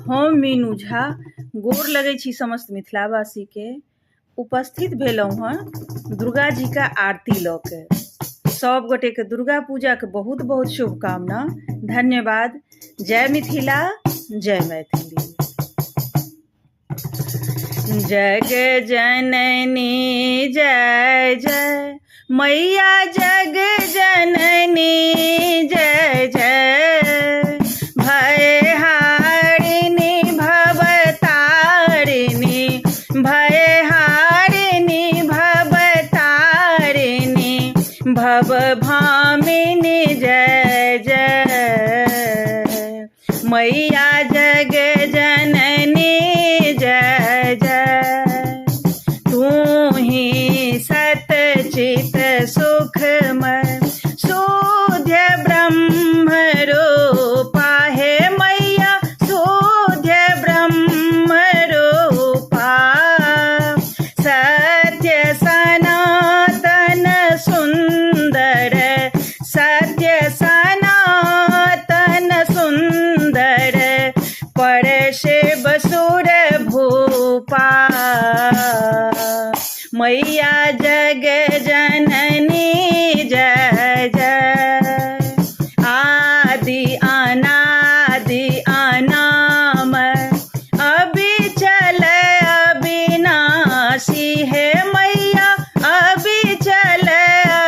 हम मीनू झा गोर लगै छी समस्त मिथिलावासी के उपस्थित भेलहुँ हँ दुर्गा जी का आरती लऽ के। सब गोटे के दुर्गा पूजा के बहुत बहुत शुभकामना। धन्यवाद। जय मिथिला, जय मैथिली। जग जननी जय जय, मैया जग जननी जय जय। भय हारिणी भवतारिणी, भय हारिणी भवतारिणी, भव भामिनी जय जय। मैया जग जननी जय जय। तू ही सतचित सुखमय सूध्य ब्रह्म रूपा है मैया, सूध्य ब्रह्म रूपा। सत्य सनातन सुंदर, सत्य सनातन सुंदर, पर शिव सुर भूपा। मैया जग जननी जय जय। आदि अनादि अनामय, अविचल अविनाशी है मैया, अविचल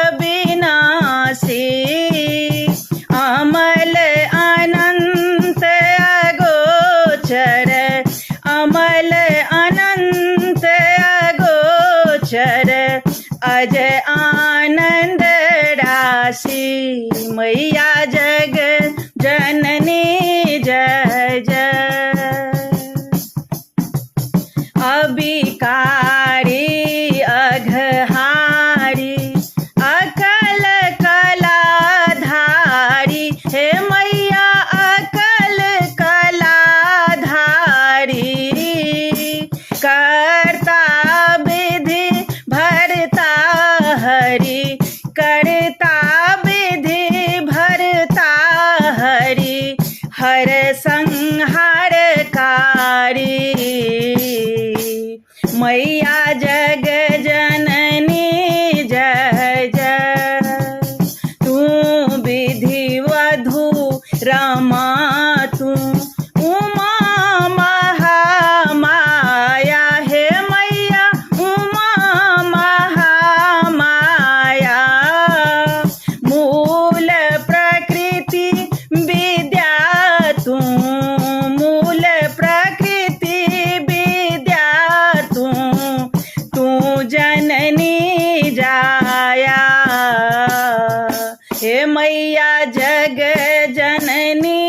अविनाशी। अमल अनंत अगोचर, अमल अनंत अगोचर, अजय आनंद राशि। मैया जग जननी जय जय। अविकारी अघहारी, अकल कलाधारी हे मैया, अकल कलाधारी। करता विधि भरता हरि, करता विधि भरता हरि, हर संहारकारी। मैया जग जननी जय जय। तू विधि वधू रमा, तू उमा महामाया हे मैया, उमा महामाया। मूल प्रकृति विद्या तू, मूल प्रकृति विद्या तू, तू जननी जाया। हे मैया जग जननी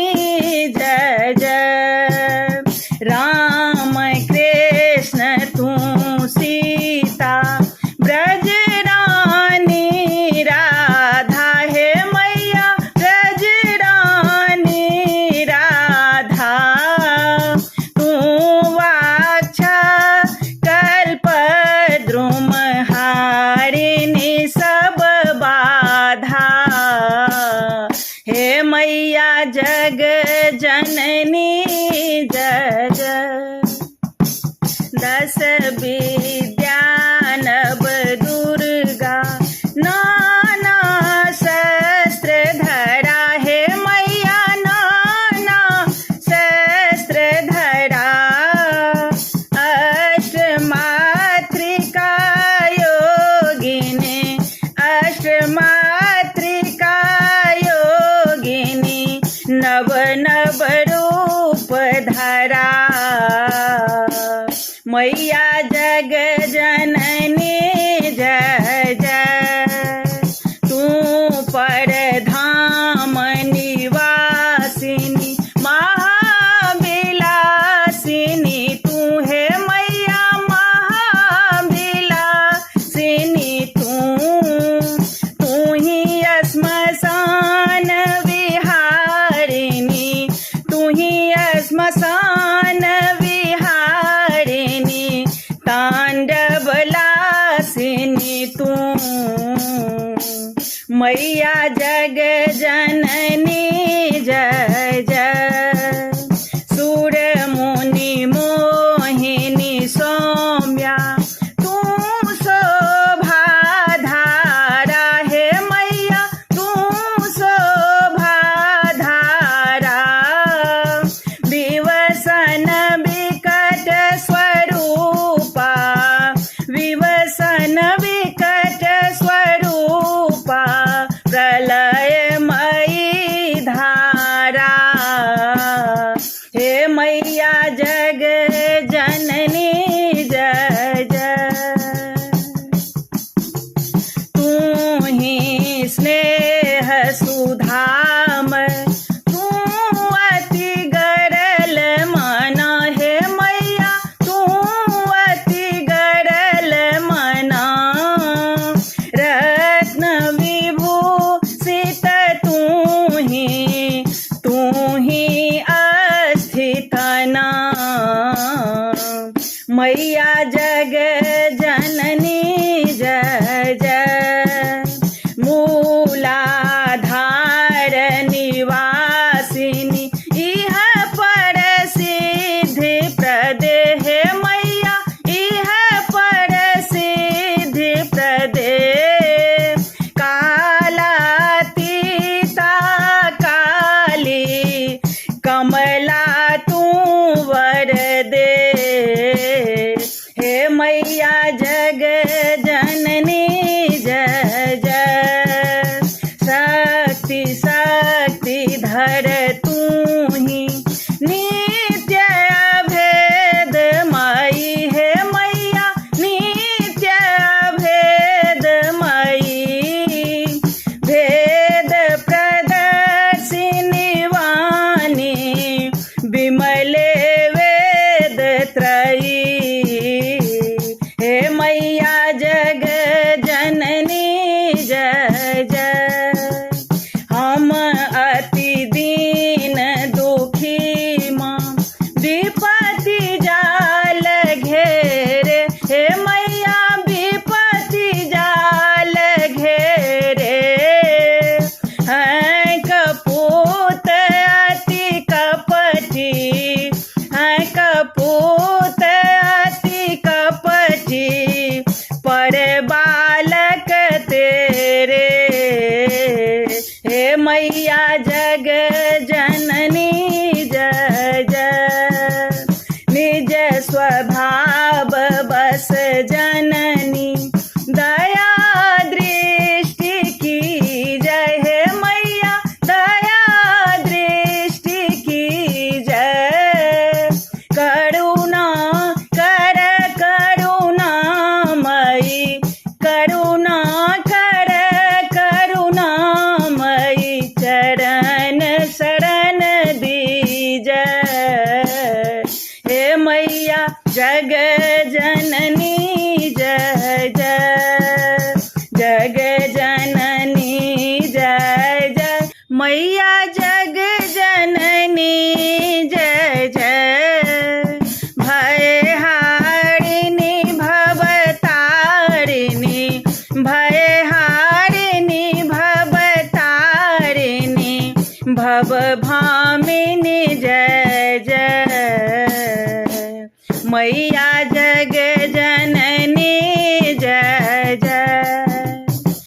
जय जय। राम कृष्ण तू सीता, ब्रज रानी राधा हे मैया, ब्रज रानी राधा। तू वाक्षा कल्पद्रुम हारिणी सब बाधा। हे मैया जग जननी जय जय। दस विद्या नव दुर्गा, नाना शस्त्र धरा हे मैया, नाना शस्त्र धरा। अष्टमातृका योगिनी, अष्टमातृका योगिनी, नव नव रूप धरा। मैया जग जननी जय जय। तू परधाम निवासिनी, महाविलासिनी तू हे मैया, महाविलासिनी तू। तू ही श्मशान विहारिणी, तू ही श्मशान विहारिणी, तांडवलासिनी तू। मैया जग जननी जय जय। मैया जग जननी जय जय। तू ही स्नेह सुधामय, तू अति गरल मना हे मैया, तू अति गरल मना। रत्न विभूषित तू ही अस्थितना। मैया जग जननी जय जय। मूलाधार निवासिनी इह पर सिद्धि प्रदे हे मैया, इह पर सिद्धि प्रदे। कालातीता काली कमला तू वर दे। हे मैया जग जननी जय जय। शक्ति शक्ति धर तू ही नित्य अभेद माई हे मैया, नित्य अभेद माई। भेद प्रदर्शिनी वाणी विमले वेद त्रयी। हे मैया जग जननी जय जय। हम अति दीन दुखी मां विपत्ति जाल घेरे। हे मैया विपत्ति जाल घेरे। हैं कपूत अति कपटी, हैं कपूत अति कपटी पर बालक तेरे। हे मैया जग जननी जय जय। निज स्वभाव बस जननी दया दृष्टि की जय। हे मैया दया दृष्टि की जय। करुणा कर करुणामयी, करुणा कर करुणामयी। चरण शरण दीजय। हे मैया जग जननी जय जय। जग जननी जय जय। मैया जग जननी जय जय। भयहारिणी भवतारिणी, भयहारिणी भवतारिणी। भवभामिनी जय जय। मैया